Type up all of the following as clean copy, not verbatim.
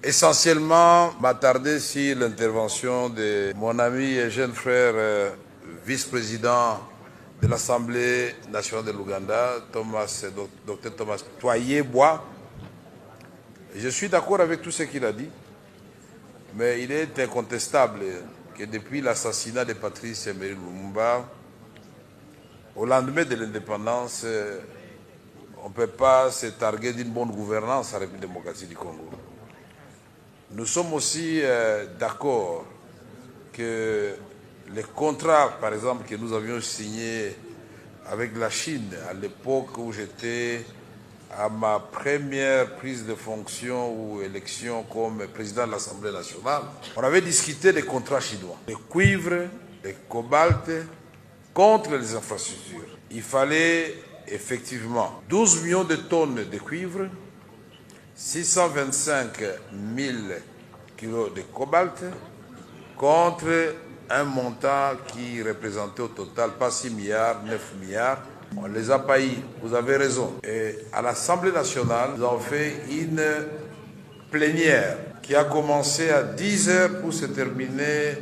essentiellement m'attarder sur l'intervention de mon ami et jeune frère vice-président de l'Assemblée nationale de l'Ouganda, Dr Thomas Twaye-Bois. Je suis d'accord avec tout ce qu'il a dit, mais il est incontestable que depuis l'assassinat de Patrice Emery Lumumba, au lendemain de l'indépendance, on ne peut pas se targuer d'une bonne gouvernance à la République démocratique du Congo. Nous sommes aussi d'accord que les contrats, par exemple, que nous avions signés avec la Chine à l'époque où j'étais à ma première prise de fonction ou élection comme président de l'Assemblée nationale, on avait discuté des contrats chinois, des cuivres, des cobalt contre les infrastructures. Il fallait effectivement 12 millions de tonnes de cuivre, 625 000 kilos de cobalt contre un montant qui représentait au total pas 6 milliards, 9 milliards. On les a payés, vous avez raison. Et à l'Assemblée nationale, nous avons fait une plénière qui a commencé à 10 heures pour se terminer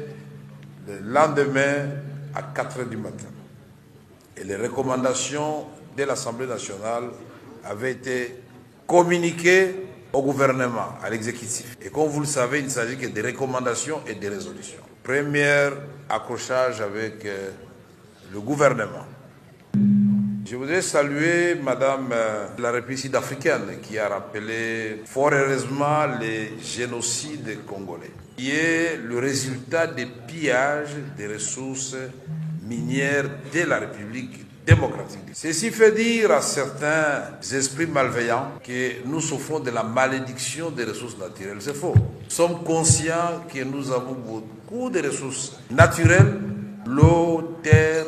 le lendemain à 4 heures du matin. Et les recommandations de l'Assemblée nationale avaient été communiquées au gouvernement, à l'exécutif. Et comme vous le savez, il ne s'agit que des recommandations et des résolutions. Premier accrochage avec le gouvernement. Je voudrais saluer Madame de la République sud-africaine qui a rappelé fort heureusement les génocides congolais, qui est le résultat des pillages des ressources minières de la République démocratique. Ceci fait dire à certains esprits malveillants que nous souffrons de la malédiction des ressources naturelles. C'est faux. Nous sommes conscients que nous avons beaucoup de ressources naturelles, l'eau, terre,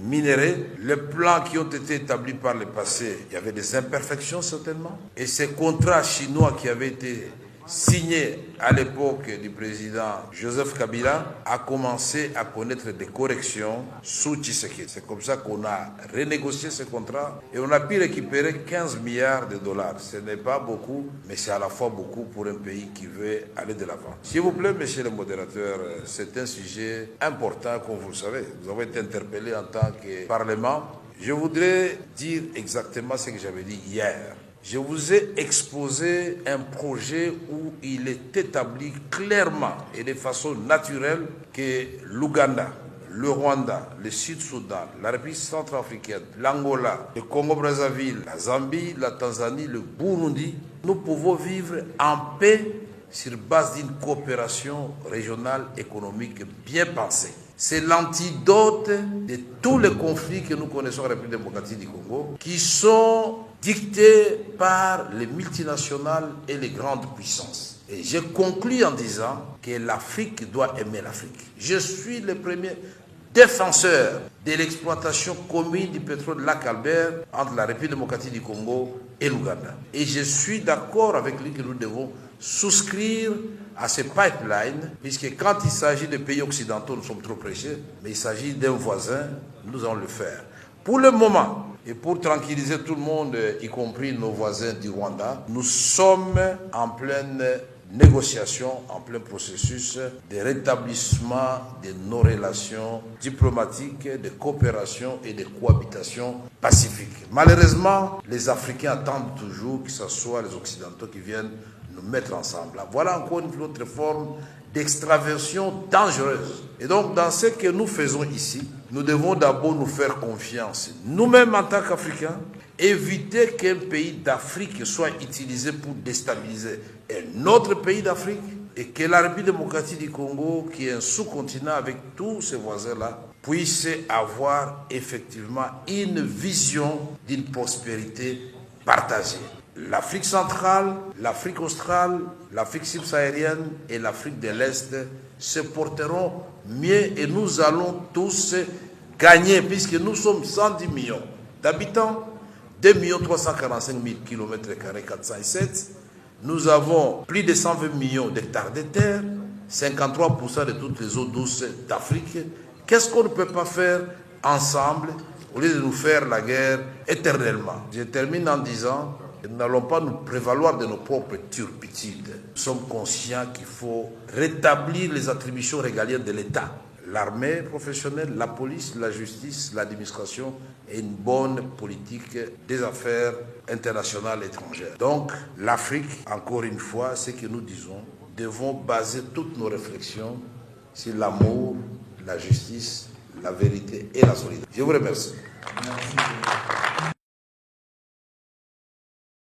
minéraux. Les plans qui ont été établis par le passé, il y avait des imperfections certainement. Et ces contrats chinois qui avaient été signés à l'époque du président Joseph Kabila a commencé à connaître des corrections sous Tshisekedi. C'est comme ça qu'on a renégocié ce contrat et on a pu récupérer 15 milliards de dollars. Ce n'est pas beaucoup, mais c'est à la fois beaucoup pour un pays qui veut aller de l'avant. S'il vous plaît, monsieur le modérateur, c'est un sujet important, comme vous le savez. Vous avez été interpellé en tant que Parlement. Je voudrais dire exactement ce que j'avais dit hier. Je vous ai exposé un projet où il est établi clairement et de façon naturelle que l'Ouganda, le Rwanda, le Sud-Soudan, la République centrafricaine, l'Angola, le Congo-Brazzaville, la Zambie, la Tanzanie, le Burundi, nous pouvons vivre en paix sur base d'une coopération régionale économique bien pensée. C'est l'antidote de tous les conflits que nous connaissons en République démocratique du Congo, qui sont dictés par les multinationales et les grandes puissances. Et je conclus en disant que l'Afrique doit aimer l'Afrique. Je suis le premier défenseur de l'exploitation commune du pétrole de Lac Albert entre la République démocratique du Congo et l'Ouganda. Et je suis d'accord avec lui que nous devons souscrire à ces pipelines, puisque quand il s'agit de pays occidentaux, nous sommes trop pressés, mais il s'agit d'un voisin, nous allons le faire. Pour le moment, et pour tranquilliser tout le monde, y compris nos voisins du Rwanda, nous sommes en pleine négociation, en plein processus de rétablissement de nos relations diplomatiques, de coopération et de cohabitation pacifique. Malheureusement, les Africains attendent toujours que ce soit les Occidentaux qui viennent nous mettre ensemble. Voilà encore une autre forme d'extraversion dangereuse. Et donc, dans ce que nous faisons ici, nous devons d'abord nous faire confiance. Nous-mêmes, en tant qu'Africains, éviter qu'un pays d'Afrique soit utilisé pour déstabiliser un autre pays d'Afrique et que la République démocratique du Congo, qui est un sous-continent avec tous ses voisins-là, puisse avoir effectivement une vision d'une prospérité partagée. L'Afrique centrale, l'Afrique australe, l'Afrique subsaharienne et l'Afrique de l'Est se porteront mieux et nous allons tous gagner puisque nous sommes 110 millions d'habitants, 2 345 000 km², 407. Nous avons plus de 120 millions d'hectares de terre, 53% de toutes les eaux douces d'Afrique. Qu'est-ce qu'on ne peut pas faire ensemble au lieu de nous faire la guerre éternellement? Je termine en disant Et nous n'allons pas nous prévaloir de nos propres turpitudes. Nous sommes conscients qu'il faut rétablir les attributions régaliennes de l'État. L'armée professionnelle, la police, la justice, l'administration et une bonne politique des affaires internationales et étrangères. Donc, l'Afrique, encore une fois, ce que nous disons, devons baser toutes nos réflexions sur l'amour, la justice, la vérité et la solidarité. Je vous remercie. Merci.